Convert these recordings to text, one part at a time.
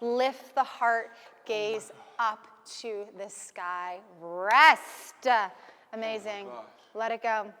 Lift the heart, gaze up to the sky. Rest. Amazing. Let it go.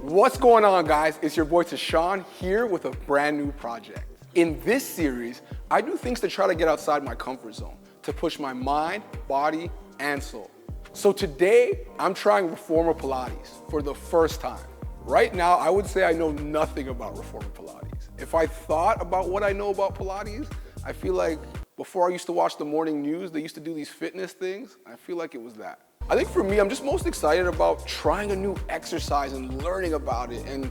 What's going on, guys? It's your boy Tychon here with a brand new project. In this series, I do things to try to get outside my comfort zone, to push my mind, body, and soul. So today, I'm trying Reformer Pilates for the first time. Right now, I would say I know nothing about Reformer Pilates. If I thought about what I know about Pilates, I feel like before I used to watch the morning news, they used to do these fitness things. I feel like it was that. I think for me, I'm just most excited about trying a new exercise and learning about it and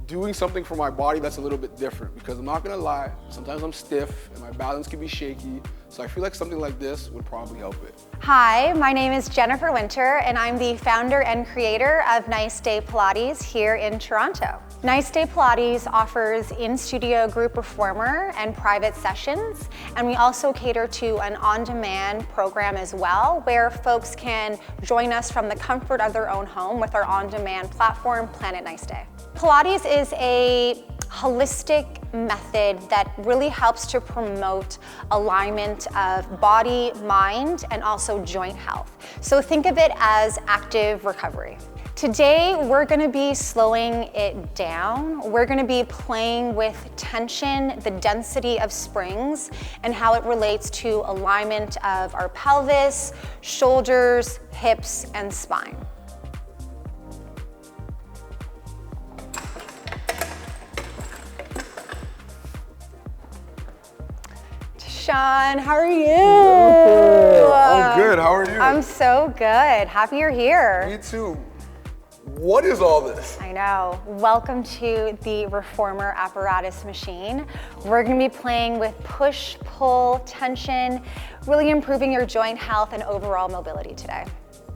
doing something for my body that's a little bit different, because I'm not gonna lie, sometimes I'm stiff and my balance can be shaky. So I feel like something like this would probably help it. Hi, my name is Jennifer Winter and I'm the founder and creator of Nice Day Pilates here in Toronto. Nice Day Pilates offers in-studio group reformer and private sessions, and we also cater to an on-demand program as well, where folks can join us from the comfort of their own home with our on-demand platform, Planet Nice Day. Pilates is a holistic method that really helps to promote alignment of body, mind, and also joint health. So think of it as active recovery. Today, we're gonna be slowing it down. We're gonna be playing with tension, the density of springs, and how it relates to alignment of our pelvis, shoulders, hips, and spine. Sean, how are you? I'm good, how are you? I'm so good. Happy you're here. Me too. What is all this? I know. Welcome to the Reformer apparatus machine. We're gonna be playing with push, pull, tension, really improving your joint health and overall mobility today.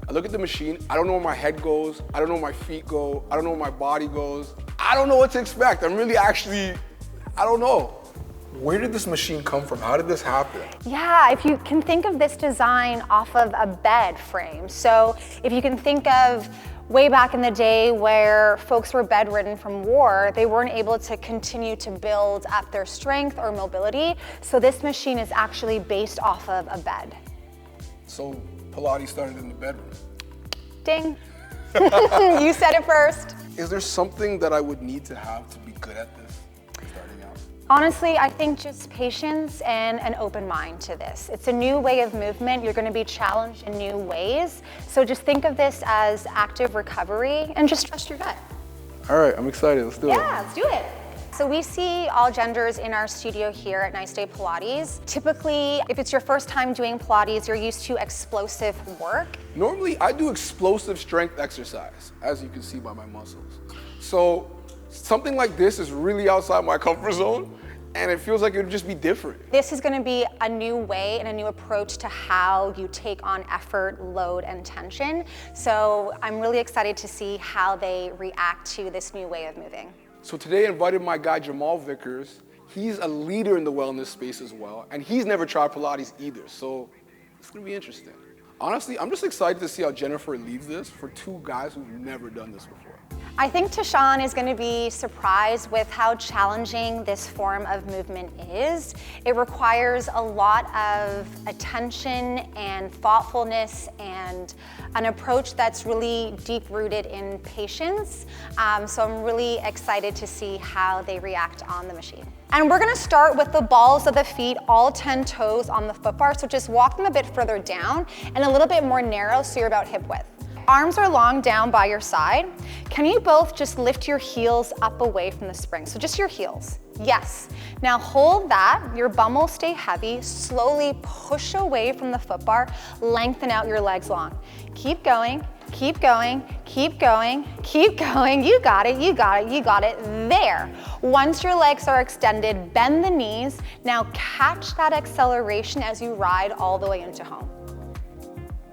I look at the machine, I don't know where my head goes, I don't know where my feet go, I don't know where my body goes. I don't know what to expect. I don't know. Where did this machine come from? How did this happen? Yeah, if you can think of this design off of a bed frame. So if you can think of way back in the day where folks were bedridden from war, they weren't able to continue to build up their strength or mobility. So this machine is actually based off of a bed. So Pilates started in the bedroom. Ding. You said it first. Is there something that I would need to have to be good at this starting out? Honestly, I think just patience and an open mind to this. It's a new way of movement. You're going to be challenged in new ways. So just think of this as active recovery and just trust your gut. All right, I'm excited. Let's do it. Yeah, let's do it. So we see all genders in our studio here at Nice Day Pilates. Typically, if it's your first time doing Pilates, you're used to explosive work. Normally, I do explosive strength exercise, as you can see by my muscles. So something like this is really outside my comfort zone, and it feels like it would just be different. This is gonna be a new way and a new approach to how you take on effort, load, and tension. So I'm really excited to see how they react to this new way of moving. So today I invited my guy Jamal Vickers. He's a leader in the wellness space as well, and he's never tried Pilates either, so it's gonna be interesting. Honestly, I'm just excited to see how Jennifer leads this for two guys who've never done this before. I think Tychon is going to be surprised with how challenging this form of movement is. It requires a lot of attention and thoughtfulness and an approach that's really deep-rooted in patience. So I'm really excited to see how they react on the machine. And we're gonna start with the balls of the feet, all 10 toes on the foot bar. So just walk them a bit further down and a little bit more narrow so you're about hip width. Arms are long down by your side. Can you both just lift your heels up away from the spring? So just your heels. Yes. Now hold that. Your bum will stay heavy. Slowly push away from the foot bar. Lengthen out your legs long. Keep going. Keep going, keep going, keep going. You got it, you got it, you got it. There. Once your legs are extended, bend the knees. Now catch that acceleration as you ride all the way into home.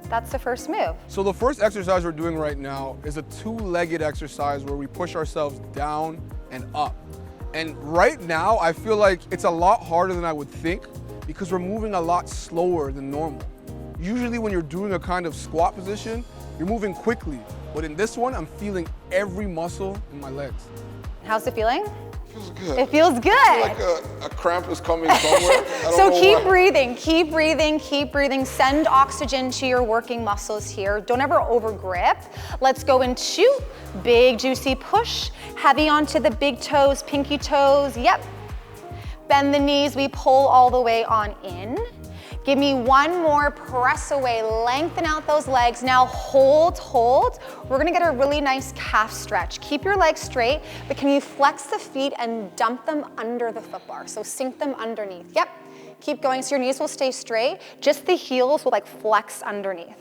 That's the first move. So the first exercise we're doing right now is a two-legged exercise where we push ourselves down and up. And right now, I feel like it's a lot harder than I would think because we're moving a lot slower than normal. Usually when you're doing a kind of squat position, you're moving quickly. But in this one, I'm feeling every muscle in my legs. How's it feeling? Feels good. It feels good. I feel like a cramp is coming somewhere. So keep breathing, keep breathing, keep breathing. Send oxygen to your working muscles here. Don't ever over grip. Let's go into big juicy push. Heavy onto the big toes, pinky toes. Yep. Bend the knees, we pull all the way on in. Give me one more, press away, lengthen out those legs. Now hold, hold. We're gonna get a really nice calf stretch. Keep your legs straight, but can you flex the feet and dump them under the foot bar? So sink them underneath. Yep, keep going, so your knees will stay straight. Just the heels will like flex underneath.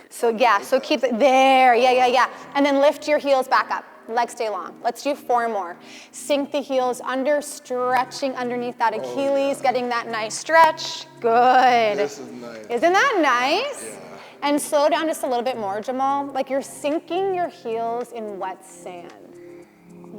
So yeah, so keep it there, yeah. And then lift your heels back up. Legs stay long. Let's do 4 more. Sink the heels under, stretching underneath that Achilles, getting that nice stretch. Good. This is nice. Isn't that nice? Yeah. And slow down just a little bit more, Jamal. Like you're sinking your heels in wet sand.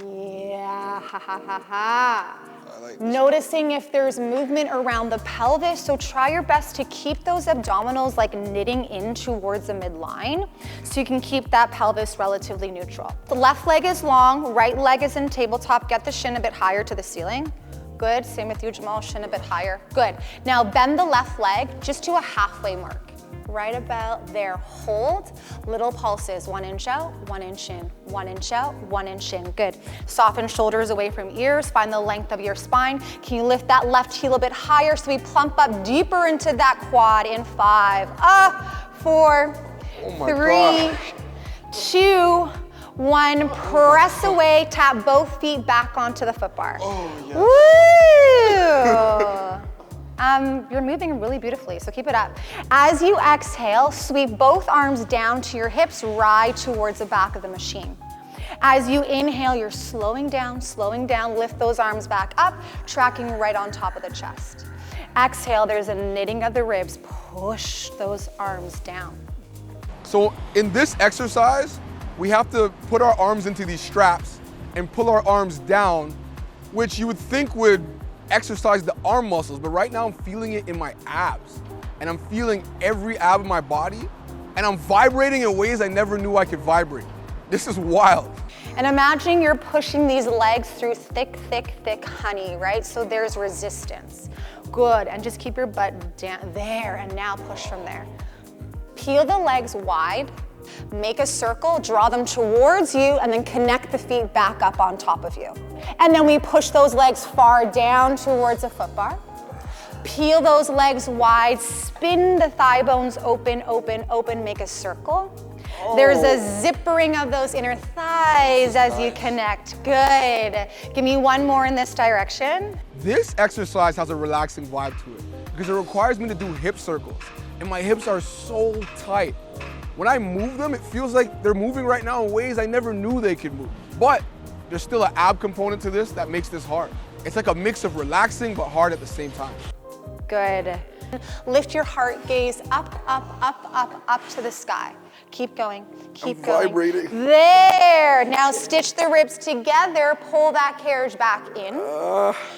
Yeah, ha ha ha ha. Like Noticing if there's movement around the pelvis, so try your best to keep those abdominals like knitting in towards the midline so you can keep that pelvis relatively neutral. The left leg is long, right leg is in tabletop. Get the shin a bit higher to the ceiling. Good, same with you, Jamal, shin a bit higher. Good. Now bend the left leg just to a halfway mark. Right about there, hold. Little pulses, 1 inch out, 1 inch in, 1 inch out, 1 inch in, good. Soften shoulders away from ears, find the length of your spine. Can you lift that left heel a bit higher so we plump up deeper into that quad in 5, 4, 3, 2, 1, press away, tap both feet back onto the foot bar. Oh, yes. Woo! You're moving really beautifully, so keep it up. As you exhale, sweep both arms down to your hips, ride towards the back of the machine. As you inhale, you're slowing down, lift those arms back up, tracking right on top of the chest. Exhale, there's a knitting of the ribs, push those arms down. So in this exercise, we have to put our arms into these straps and pull our arms down, which you would think would exercise the arm muscles, but right now I'm feeling it in my abs, and I'm feeling every ab in my body, and I'm vibrating in ways I never knew I could vibrate. This is wild. And imagine you're pushing these legs through thick, thick, thick honey, right? So there's resistance. Good, and just keep your butt down there, and now push from there. Peel the legs wide, make a circle, draw them towards you, and then connect the feet back up on top of you. And then we push those legs far down towards the foot bar. Peel those legs wide, spin the thigh bones open, open, open, make a circle. There's a zippering of those inner thighs as you connect. Good. Give me one more in this direction. This exercise has a relaxing vibe to it because it requires me to do hip circles, and my hips are so tight. When I move them, it feels like they're moving right now in ways I never knew they could move. But there's still an ab component to this that makes this hard. It's like a mix of relaxing but hard at the same time. Good. Lift your heart gaze up, up, up, up, up to the sky. Keep going, keep going. Vibrating. There, now stitch the ribs together, pull that carriage back in.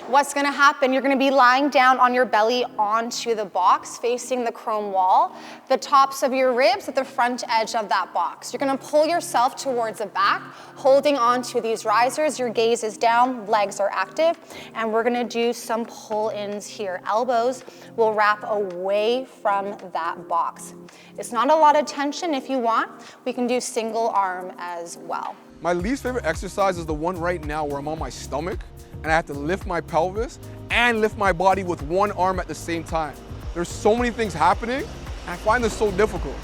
What's gonna happen, you're gonna be lying down on your belly onto the box, facing the chrome wall. The tops of your ribs at the front edge of that box. You're gonna pull yourself towards the back, holding onto these risers. Your gaze is down, legs are active, and we're gonna do some pull-ins here. Elbows will wrap away from that box. It's not a lot of tension. If you want, we can do single arm as well. My least favorite exercise is the one right now where I'm on my stomach and I have to lift my pelvis and lift my body with one arm at the same time. There's so many things happening, and I find this so difficult.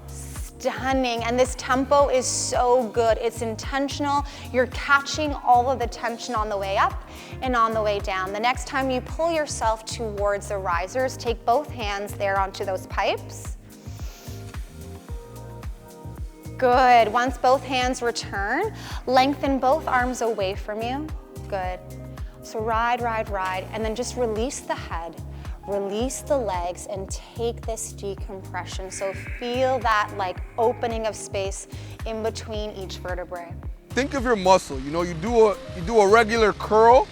Stunning, and this tempo is so good. It's intentional. You're catching all of the tension on the way up and on the way down. The next time you pull yourself towards the risers, take both hands there onto those pipes. Good. Once both hands return, lengthen both arms away from you. Good. So ride, ride, ride, and then just release the head, release the legs, and take this decompression. So feel that like opening of space in between each vertebrae. Think of your muscle. You know, you do a regular curl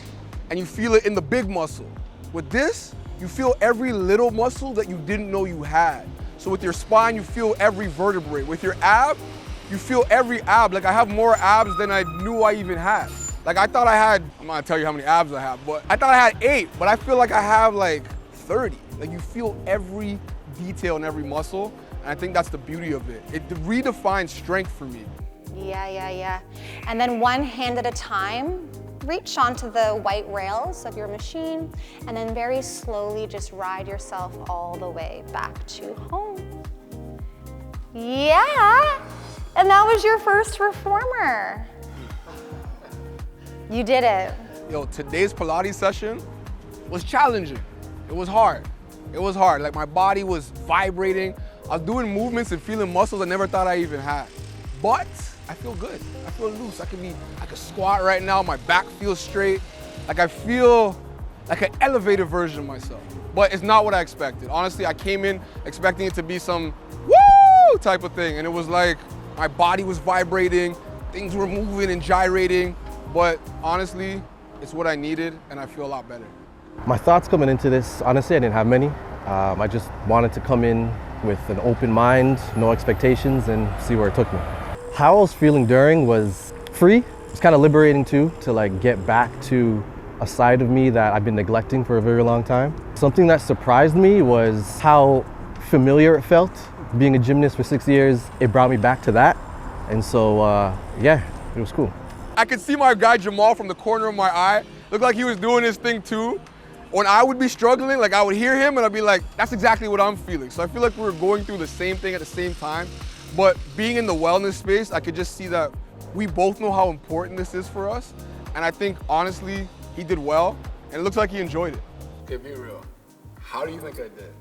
and you feel it in the big muscle. With this, you feel every little muscle that you didn't know you had. So with your spine, you feel every vertebrae. With your ab, you feel every ab. Like I have more abs than I knew I even had. Like I thought I had, I'm not gonna tell you how many abs I have, but I thought I had 8, but I feel like I have like 30. Like you feel every detail and every muscle, and I think that's the beauty of it. It redefines strength for me. Yeah. And then one hand at a time, reach onto the white rails of your machine, and then very slowly just ride yourself all the way back to home. Yeah, and that was your first reformer. You did it. Yo, today's Pilates session was challenging. It was hard. Like my body was vibrating. I was doing movements and feeling muscles I never thought I even had. But I feel good. I feel loose. I can squat right now. My back feels straight. Like I feel like an elevated version of myself. But it's not what I expected. Honestly, I came in expecting it to be some woo type of thing. And it was like my body was vibrating, things were moving and gyrating. But honestly, it's what I needed and I feel a lot better. My thoughts coming into this, honestly, I didn't have many. I just wanted to come in with an open mind, no expectations, and see where it took me. How I was feeling during was free. It was kind of liberating too, to like get back to a side of me that I've been neglecting for a very long time. Something that surprised me was how familiar it felt. Being a gymnast for 6 years, it brought me back to that. And so, yeah, it was cool. I could see my guy Jamal from the corner of my eye. Looked like he was doing his thing too. When I would be struggling, like I would hear him and I'd be like, that's exactly what I'm feeling. So I feel like we were going through the same thing at the same time. But being in the wellness space, I could just see that we both know how important this is for us. And I think, honestly, he did well, and it looks like he enjoyed it. Okay, be real. How do you think I did?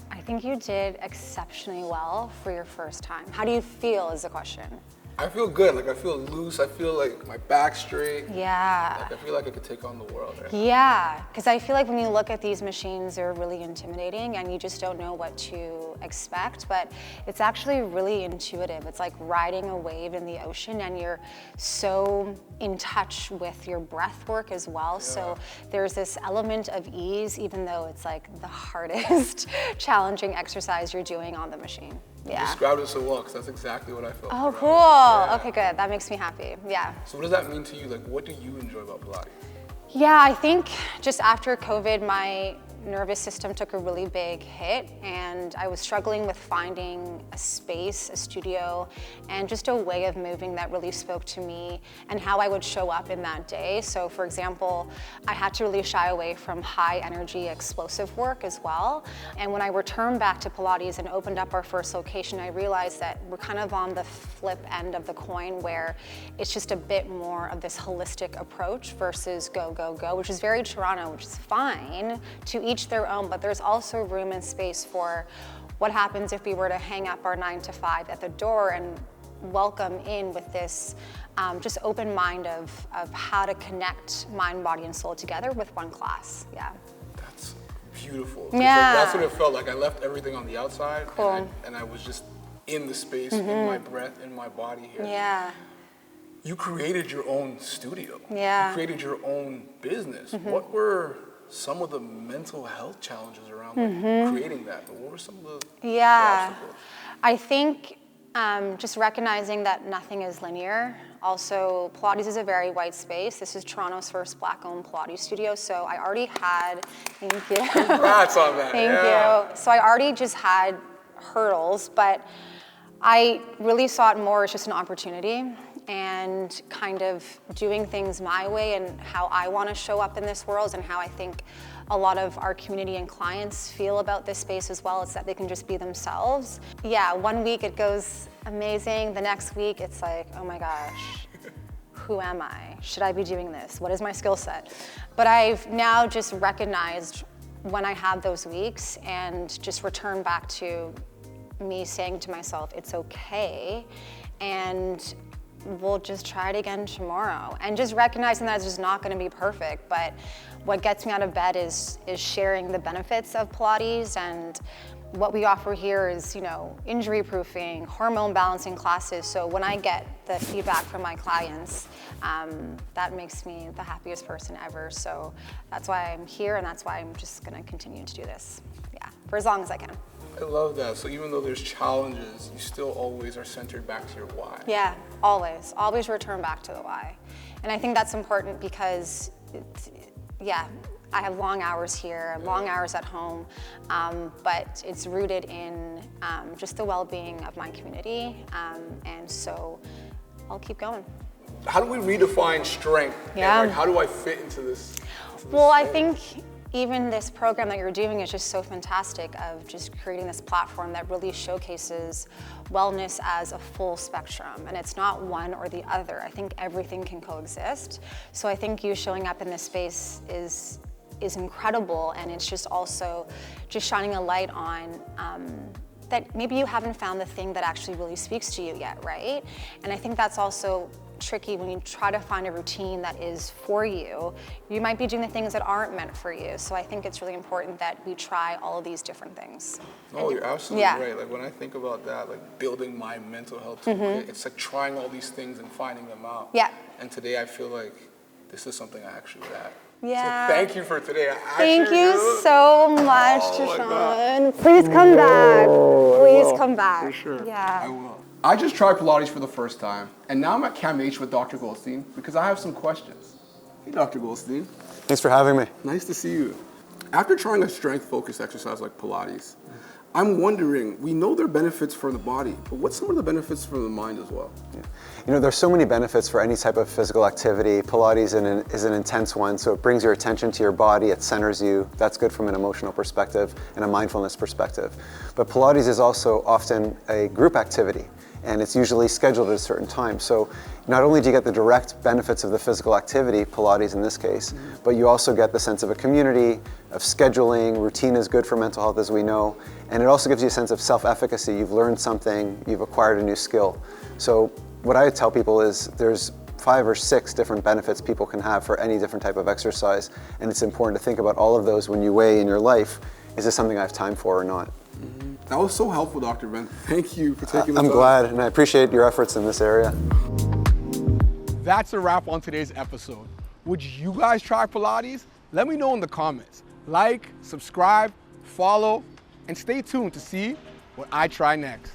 I think you did exceptionally well for your first time. How do you feel is the question? I feel good. Like I feel loose. I feel like my back's straight. Yeah. Like I feel like I could take on the world. Right? Yeah, because I feel like when you look at these machines, they're really intimidating and you just don't know what to expect, but it's actually really intuitive. It's like riding a wave in the ocean and you're so in touch with your breath work as well. Yeah. So there's this element of ease, even though it's like the hardest challenging exercise you're doing on the machine. Yeah. You described it so well, because that's exactly what I felt. Oh, cool. Yeah. Okay, good. That makes me happy. Yeah. So what does that mean to you? Like, what do you enjoy about Pilates? Yeah, I think just after COVID, my nervous system took a really big hit and I was struggling with finding a space, a studio, and just a way of moving that really spoke to me and how I would show up in that day. So for example, I had to really shy away from high energy explosive work as well. And when I returned back to Pilates and opened up our first location, I realized that we're kind of on the flip end of the coin where it's just a bit more of this holistic approach versus go, go, go, which is very Toronto, which is fine to each their own, but there's also room and space for what happens if we were to hang up our 9 to 5 at the door and welcome in with this just open mind of how to connect mind, body, and soul together with one class. Yeah. That's beautiful. Yeah. Like, that's what it felt like. I left everything on the outside, cool. and I was just in the space, in my breath, in my body here. Yeah. You created your own studio. Yeah. You created your own business. What were some of the mental health challenges around creating that? What were some of the obstacles? I think just recognizing that nothing is linear. Also, Pilates is a very white space. This is Toronto's first Black-owned Pilates studio, so I already had, thank you. Congrats on that. Thank you. So I already just had hurdles, but I really saw it more as just an opportunity and kind of doing things my way and how I want to show up in this world and how I think a lot of our community and clients feel about this space as well. It's that they can just be themselves. Yeah, one week it goes amazing. The next week it's like, oh my gosh, who am I? Should I be doing this? What is my skill set? But I've now just recognized when I have those weeks and just return back to me saying to myself, it's okay, and we'll just try it again tomorrow. And just recognizing that it's just not gonna be perfect, but what gets me out of bed is sharing the benefits of Pilates, and what we offer here is, you know, injury proofing, hormone balancing classes. So when I get the feedback from my clients, that makes me the happiest person ever. So that's why I'm here, and that's why I'm just gonna continue to do this, yeah, for as long as I can. I love that. So even though there's challenges, you still always are centered back to your why. Yeah, always return back to the why. And I think that's important because, I have long hours here, long hours at home, but it's rooted in just the well-being of my community, and so I'll keep going. How do we redefine strength? Yeah. And like, how do I fit into this? Well, I think even this program that you're doing is just so fantastic of just creating this platform that really showcases wellness as a full spectrum, and it's not one or the other. I think everything can coexist. So I think you showing up in this space is incredible, and it's just also just shining a light on that maybe you haven't found the thing that actually really speaks to you yet, right? And I think that's also tricky when you try to find a routine that is for you. You might be doing the things that aren't meant for you. So I think it's really important that we try all of these different things. Oh, you're absolutely right. Like when I think about that, like building my mental health, it's like trying all these things and finding them out. Yeah. And today I feel like this is something I actually would add. Yeah. So thank you for today. Thank you so much, Tychon. Please come back. Please come back. For sure. Yeah. I will. I just tried Pilates for the first time, and now I'm at CAMH with Dr. Goldstein because I have some questions. Hey, Dr. Goldstein. Thanks for having me. Nice to see you. After trying a strength-focused exercise like Pilates, I'm wondering, we know there are benefits for the body, but what's some of the benefits for the mind as well? Yeah. You know, there's so many benefits for any type of physical activity. Pilates is an intense one, so it brings your attention to your body, it centers you. That's good from an emotional perspective and a mindfulness perspective. But Pilates is also often a group activity, and it's usually scheduled at a certain time. So not only do you get the direct benefits of the physical activity, Pilates in this case, but you also get the sense of a community, of scheduling. Routine is good for mental health, as we know, and it also gives you a sense of self-efficacy. You've learned something, you've acquired a new skill. So what I tell people is there's 5 or 6 different benefits people can have for any different type of exercise, and it's important to think about all of those when you weigh in your life, is this something I have time for or not? That was so helpful, Dr. Ben. Thank you for taking the time. I'm glad, and I appreciate your efforts in this area. That's a wrap on today's episode. Would you guys try Pilates? Let me know in the comments. Like, subscribe, follow, and stay tuned to see what I try next.